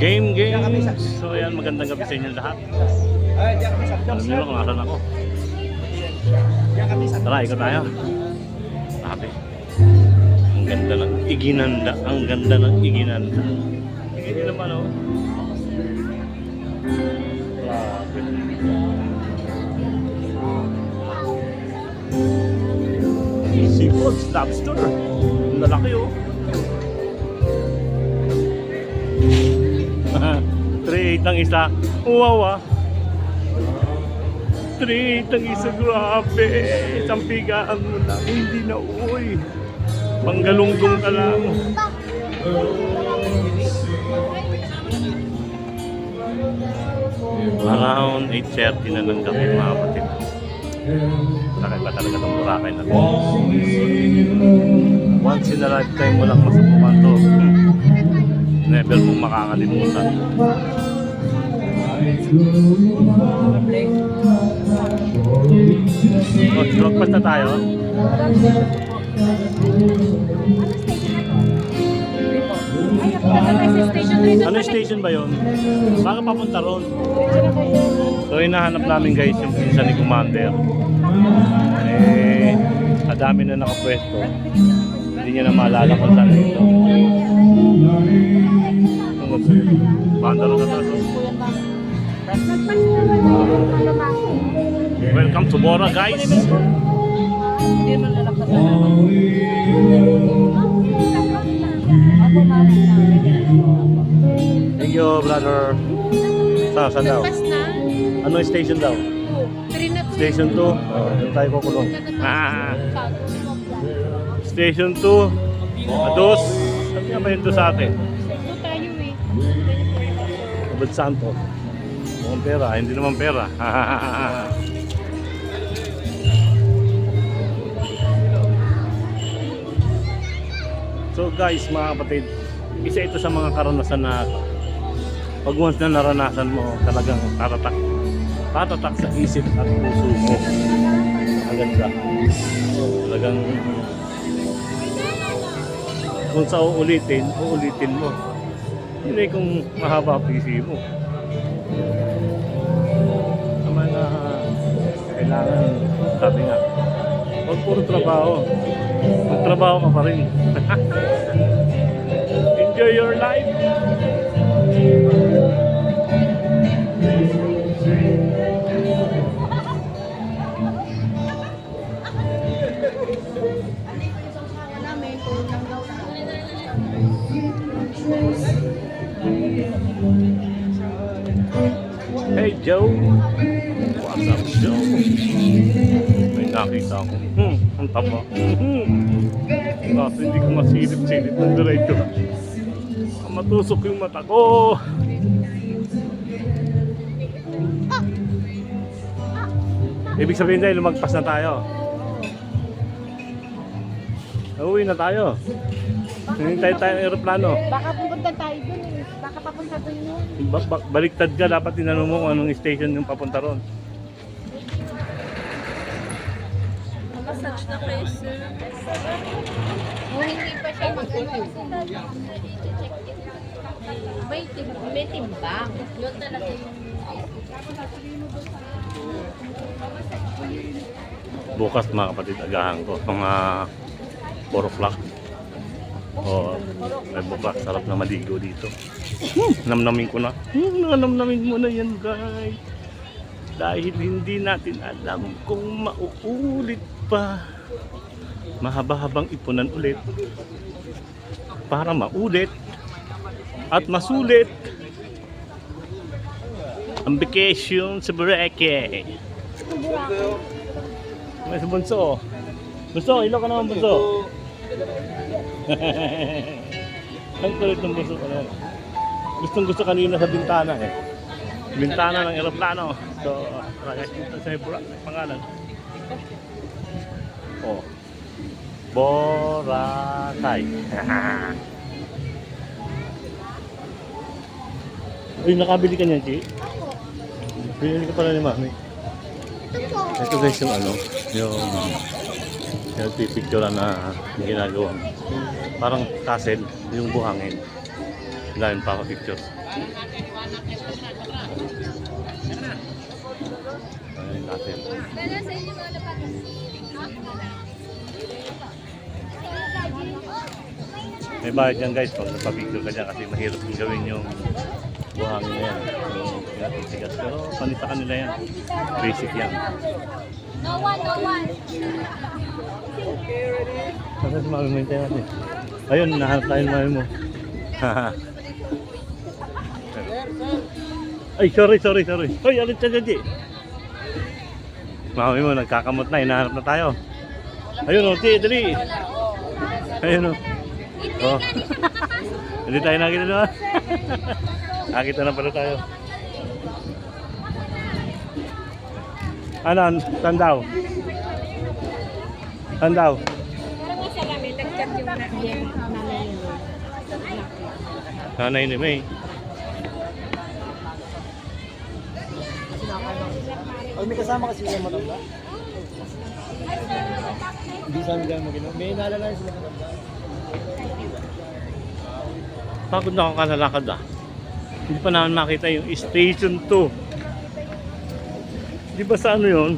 Game. So ayan, magandang gabi sa inyo lahat. Alam niyo kung nasan ako. Tara, ikot tayo. Sabi. Ang ganda ng Iginanda. Ang ganda ng Iginanda. Hindi naman oh. Grabe. Seafood lobster. Ang lalaki oh. 3.8 ang isa. Wow ah. 3.8 ang isa. Grabe. Isang pigaan mo lang. Hindi na uy. Panggalunggong ka lang. Around 8:30 na ng gabi mga kapatid. Laki pa talaga itong Boracay na to. Once in a lifetime mo lang masubukan to. Never mong makakalimutan. Magpas na tayo. Ano station ba yun? Baka papunta ron. So hinahanap namin guys yung isa ni Commander. Kadami na nakapwesto. Hindi niya na maalala kung saan dito. Bandaro na tayo. Welcome to Bora guys. Thank you brother. Saan daw? Ano yung station daw? Station 2. Doon tayo kukulong. Station 2. Ados. Saan nga ba yun doon sa atin? Abad Santo. Mukhang pera. Hindi naman pera. So guys, mga kapatid, isa ito sa mga karanasan na pag once na naranasan mo, talagang tatatak sa isip at puso mo. Maganda. Talagang kung sa uulitin mo. Hindi kung mahaba PC mo. Naman na kailangan, sabi nga, huwag puro trabaho. Magtrabaho ka pa rin. Enjoy your life. Hey Joe. What's up Joe? May nakita ko. Ang taba. Kasi hindi ko masilip-silip ng diretso. Matusok yung mata ko. Ibig sabihin dahil lumagpas na tayo. Uuwi na tayo. Hinintay tayo ng aeroplano. Baka pupunta tayo dun eh. Baka papunta dun yun. Baliktad ka, dapat tinanong mo kung anong station yung papunta ron. Massage na kayo, sir. Oh, hindi pa siya mag-ano. May timbang. Yun talaga yung... Bukas mga kapatid, agahan ko. Mga 4 o'clock. O, 5 o'clock. Sarap na maligo dito. Namnamin ko na. Namnamin mo na yan guys. Dahil hindi natin alam kung mauulit pa. Mahaba-habang ipunan ulit para maulit at masulit ang vacation sa Boracay. May sa bunso. Bunso, ilo ka naman bunso. Ang kulit ng bunso ko na. Gustong gusto kanina sa bintana eh. Bintana ng aeroplano. So, dito sa Boracay, pangalan. Oh. Boracay. Uy, nakabili ka niyan, Chi? Binili ka pala ni Mami. Ito guys yung ano, yung picture na ginagawa. Parang castle, yung buhangin. Dahil pa ako picture. Ayan natin. Kaya sa inyo mga lapatin. May bayad yan guys pag nagpa-picture ka dyan kasi mahirap yung gawin yung buhangin na yan. Yung pinatitigas. Pero panita kanila yan. Basic yan. No one, no one. Kasi si mami mo hintayin natin. Ayun, nahanap tayo ng mami mo. Ay, sorry. Ay, alit ka dyan, G. Mami mo, nagkakamot na. Hinahanap na tayo. Ayun o, G, dali. Ayun o. Oh. Hindi tayo nakita naman. Nakita na pala tayo. Ano? Saan daw? Saan daw? Parang nga sa kami, nag-chat yung nanay mo. Nanay ni May. Pag may kasama kasi yung matanda. Hindi sa amin gano'n mag-inom. May naalala sila matanda. Pagod na ako kalalakad ah. Hindi pa namin makita yung station 2. Di ba sa ano yun?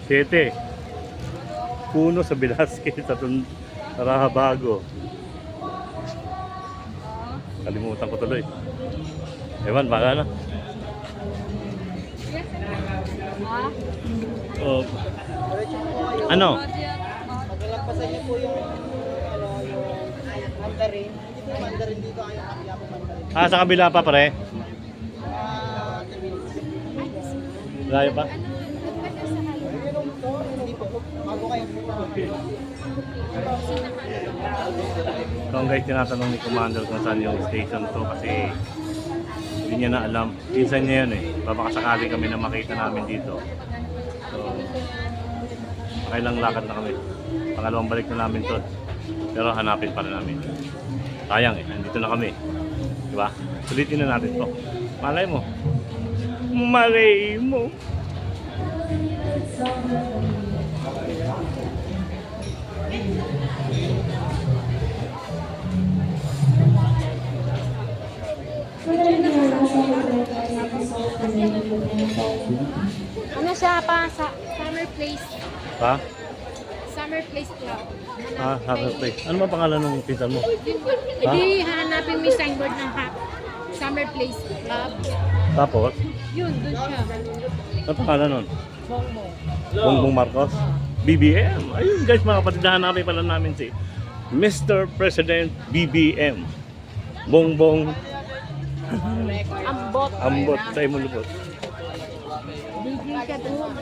7. Puno sa Velasquez sa Rahabago. Kalimutan ko tuloy. Ewan, baka na. Oh. Ano? Paglalagpasan niyo po yung mandarin. Hindi po mandarin dito ay kapila po mandarin. Ah, sa kabila pa pare? Layo pa? Hindi po. Bago kayo. So guys, tinatanong ni Commander kung saan yung station to kasi hindi niya na alam. Pinsan niya yun eh. Babakasakali kami na makita namin dito. So, pakailang lakad na kami. Pangalawang balik na namin to. Pero hanapin pa rin namin. Sayang eh, nandito na kami. Diba? Sulitin na natin to. Malay mo. Malay mo. Ano siya pa sa Summer Place? Ha? Summer Place Club. Ah, Summer Place. Ano ba pangalan ng pinsan mo? Hindi, hanapin mo yung signboard ng Summer Place Club. Tapos, Yun, doon siya. ano pangalan nun? Bongbong. Bongbong Marcos? BBM. Ayun guys, mga kapatid, hanapin pala namin si Mr. President BBM. Bongbong Ambot. Ambot sa Imulupot. Bigyan ka doon.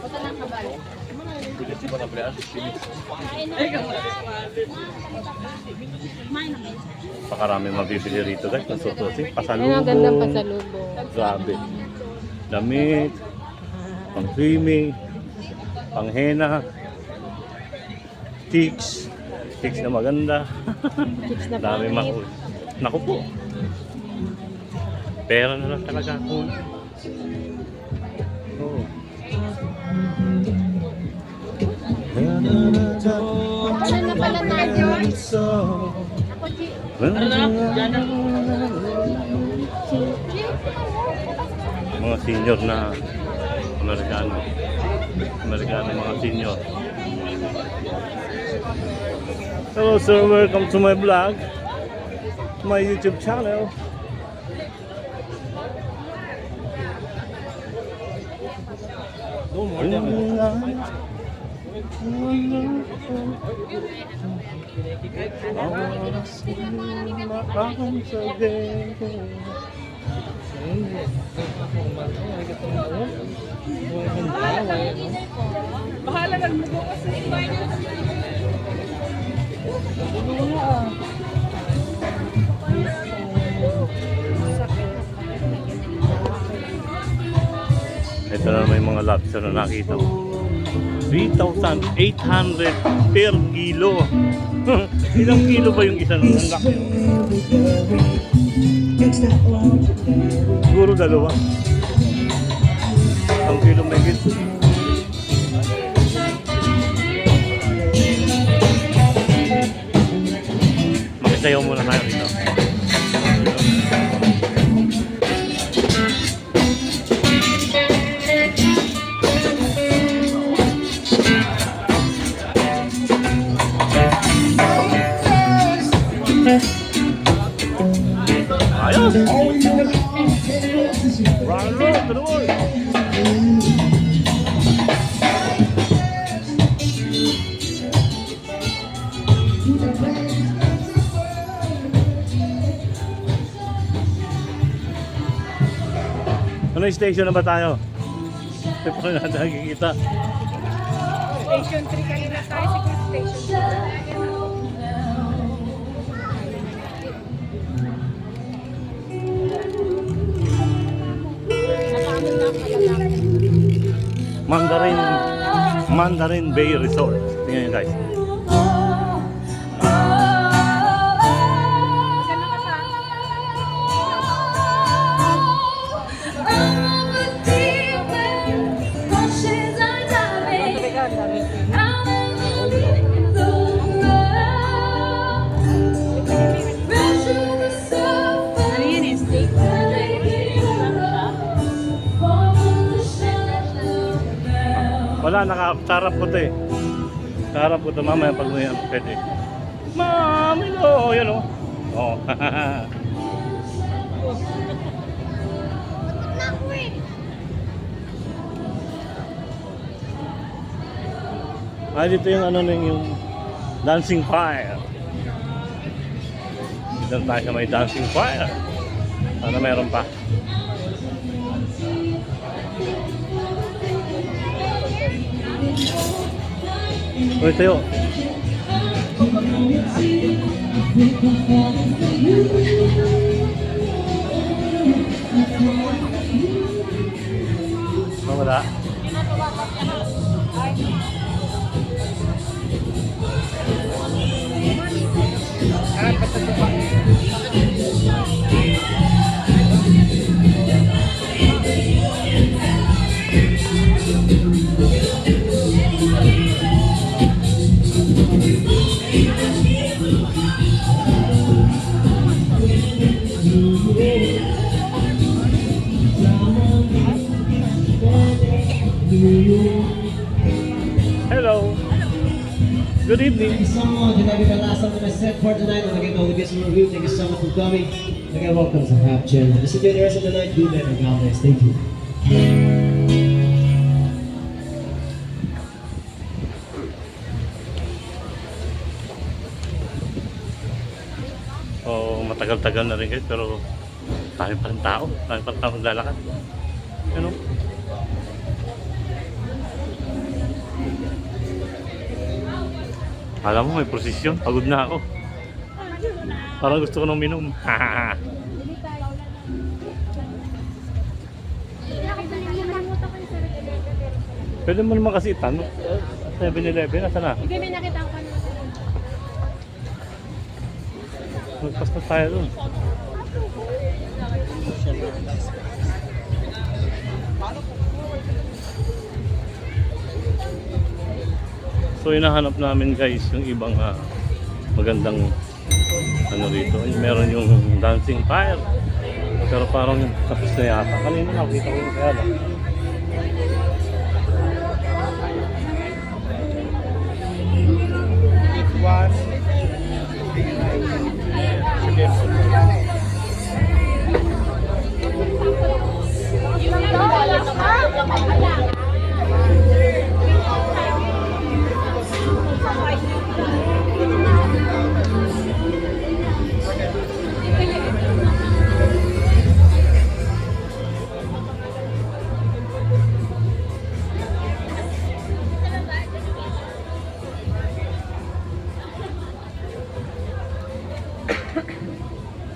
Punta lang ka balik. Pakarami mabibili rito guys. Ang sususin. Ayun ang gandang Pasalubong. pasalubong. Grabe. Damit. Pang swimming. Pang henna. Chicks. Chicks na maganda. Chips na Dami pangit. mahuli. Naku po. Pera na lang talaga ako. Oo. Ano na pala tayo? Ako, Chi. Mga senior na Amerikano. Amerikano mga senior. Hello sir, welcome to my vlog. My YouTube channel. No more than Bahala nagmugo kasi. Ito na may mga lobster na nakita ko. 3,800 per kilo. Ilang kilo ba yung isa nun? Ang laki. Siguro dalawa. Ang kilo may git. Sasayaw muna tayo dito. Ayos! Rock and roll, tuloy! Ano yung station na ba tayo? Hindi pa rin natin nakikita. Station 3 kanina tayo, siguro station 2. Mandarin Bay Resort. Tingnan nyo guys. Ano yun eh, steak? Wala, nakatarap ko to eh. Tarap ko to mamaya pag may pwede. Mami no, yan o. Oh. Dito yung ano yung dancing fire. Dito tayo sa may dancing fire. Sana meron pa. Uy, tayo. Wala. Hello. Good evening. Thank you so much. And that'll be the last song on my set for tonight. And again, all the guests in review, thank you so much for coming. Again, welcome to Half Chill. This is the rest of the night. Good night and God bless. Thank you. Oh, matagal-tagal na rin guys, pero dami pa rin tao. Dami pa rin tao naglalakad. Ano? Alam mo, may prosesyon. Pagod na ako. Parang gusto ko nang minom. Pwede mo naman kasi itanong. 7-Eleven, nasa na? Hindi, may nakita ko na. Magpas na tayo dun. So hinahanap namin guys yung ibang magandang ano rito. Meron yung dancing fire. Pero parang tapos na yata. Kanina nakita ko yung kaya lang.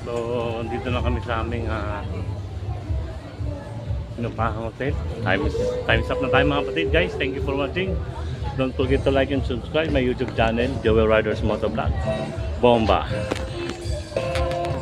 So, dito na kami sa aming pinupahang hotel. Time's up na tayo mga kapatid guys. Thank you for watching. Don't forget to like and subscribe my YouTube channel, Joel Riders Motovlog. Bomba!